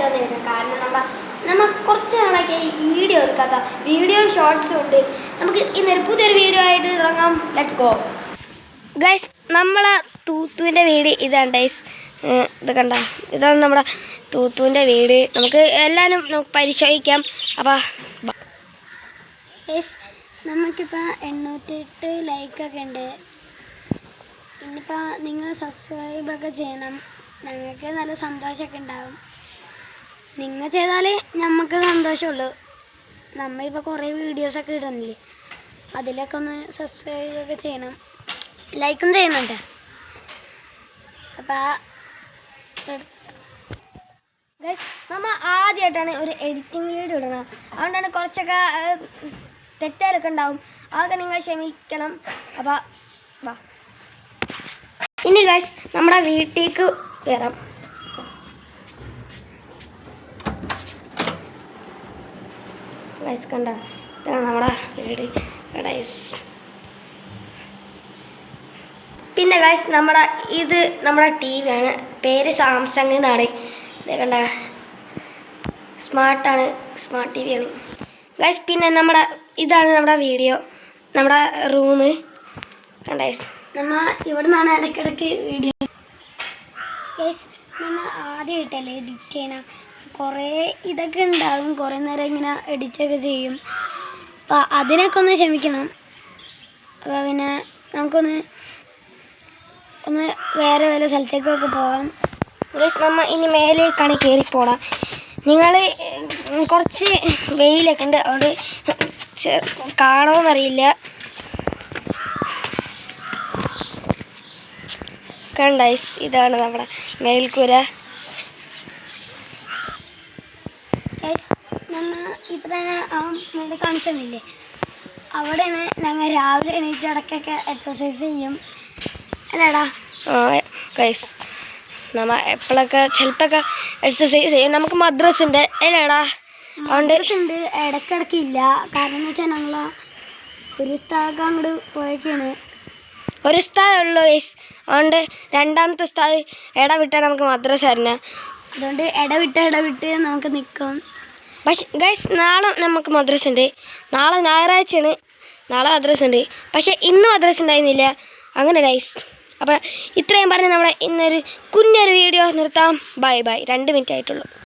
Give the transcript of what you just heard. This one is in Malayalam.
ആയിട്ട് വന്നിരിക്കുന്നത്. കാരണം നമ്മൾ കുറച്ച് നാളൊക്കെ ഈ വീഡിയോ എടുക്കാത്ത വീഡിയോ ഷോർട്സും ഉണ്ട്. നമുക്ക് ഇന്നൊരു പുതിയൊരു വീഡിയോ ആയിട്ട് തുടങ്ങാം. Let's go guys. നമ്മളെ തൂത്തുവിൻ്റെ വീട് ഇതാണ് ഗൈസ്. ഇത് കണ്ട, ഇതാണ് നമ്മുടെ തൂത്തുവിൻ്റെ വീട്. നമുക്ക് എല്ലാവരും നമുക്ക് പരിശോധിക്കാം. അപ്പോൾ ഗൈസ്, നമുക്കിപ്പോൾ 808 ലൈക്കൊക്കെ ഉണ്ട്. ഇനിയിപ്പോൾ നിങ്ങൾ സബ്സ്ക്രൈബൊക്കെ ചെയ്യണം. ഞങ്ങൾക്ക് നല്ല സന്തോഷമൊക്കെ ഉണ്ടാകും. നിങ്ങൾ ചെയ്താൽ നമുക്ക് സന്തോഷമുള്ളൂ. നമ്മളിപ്പോൾ കുറേ വീഡിയോസൊക്കെ ഇടുന്നില്ലേ, അതിലൊക്കെ ഒന്ന് സബ്സ്ക്രൈബൊക്കെ ചെയ്യണം, ലൈക്കും ചെയ്യുന്നുണ്ട്. അപ്പോൾ ഗൈസ്, നമ്മൾ ആദ്യമായിട്ടാണ് ഒരു എഡിറ്റിംഗ് വീഡിയോ ഇടുന്നത്. അതുകൊണ്ടാണ് കുറച്ചൊക്കെ തെറ്റാലൊക്കെ ഉണ്ടാവും. അതൊക്കെ നിങ്ങൾ ക്ഷമിക്കണം. അപ്പോൾ വാ ഇനി ഗൈസ് നമ്മുടെ വീട്ടിലേക്ക് വരാം. ഗൈസ് കണ്ട, ഇതാണ് നമ്മുടെ വീട് ഗൈസ്. പിന്നെ ഗൈസ് ഇത് നമ്മുടെ ടി വി ആണ്. പേര് സാംസങ് എന്നാണ്. ഇത് കണ്ട, സ്മാർട്ടാണ്, സ്മാർട്ട് ടി വി ആണ് ഗൈസ്. പിന്നെ ഇതാണ് നമ്മുടെ വീഡിയോ, നമ്മുടെ റൂം കണ്ട ഗൈസ്. നമ്മൾ ഇവിടെ നിന്നാണ് ഇടയ്ക്കിടയ്ക്ക് വീഡിയോ. ഗൈസ്, നമ്മൾ ആദ്യമായിട്ടല്ലേ എഡിറ്റ് ചെയ്യണം. കുറേ ഇതൊക്കെ ഉണ്ടാകും, കുറേ നേരം ഇങ്ങനെ എഡിറ്റൊക്കെ ചെയ്യും. അപ്പോൾ അതിനൊക്കെ ഒന്ന് ക്ഷമിക്കണം. അപ്പോൾ പിന്നെ നമുക്കൊന്ന് വേറെ വല്ല സ്ഥലത്തേക്കൊക്കെ പോകാം. നമ്മൾ ഇനി മേലേക്കാണ് കയറിപ്പോടാം. നിങ്ങൾ കുറച്ച് വെയിലൊക്കെ ഉണ്ട്, അതുകൊണ്ട് കാണുമെന്നറിയില്ല. കണ്ടൈസ്, ഇതാണ് നമ്മുടെ മേൽക്കൂര. നമ്മൾ ഇപ്പം തന്നെ നമ്മൾ കാണിച്ചെന്നില്ലേ, അവിടെയാണ് ഞങ്ങൾ രാവിലെ എണീറ്റ് ഇടയ്ക്കൊക്കെ എക്സസൈസ് ചെയ്യും അല്ലേടാ? ഗൈസ്, നമ്മൾ എപ്പോഴൊക്കെ ചിലപ്പോഴൊക്കെ എക്സസൈസ് ചെയ്യും. നമുക്ക് മദ്രസ് ഉണ്ട് അല്ലേടാ? ഉണ്ട്, ഇടയ്ക്കിടയ്ക്ക് ഇല്ല. കാരണം എന്ന് വെച്ചാൽ ഞങ്ങൾ ഒരു സ്ഥലമൊക്കെ അങ്ങോട്ട് പോയൊക്കെയാണ്. ഒരു ഉസ്താദുള്ളൂ ഗൈസ്. അതുകൊണ്ട് രണ്ടാമത്തെ ഉസ്താദ് ഇടവിട്ടാണ് നമുക്ക് മദ്രസ വരുന്നത്. അതുകൊണ്ട് ഇടവിട്ട് നമുക്ക് നിൽക്കും. പക്ഷേ ഗൈസ്, നാളെ നമുക്ക് മദ്രസ ഉണ്ട്. നാളെ ഞായറാഴ്ചയാണ്, നാളെ മദ്രസ ഉണ്ട്. പക്ഷേ ഇന്ന് മദ്രസ ഉണ്ടായിരുന്നില്ല. അങ്ങനെ ഗൈസ്, അപ്പോൾ ഇത്രയും പറഞ്ഞ് നമ്മളെ ഇന്നൊരു കുഞ്ഞൊരു വീഡിയോ നിർത്താം. Bye bye. 2 മിനിറ്റ് ആയിട്ടുള്ളൂ.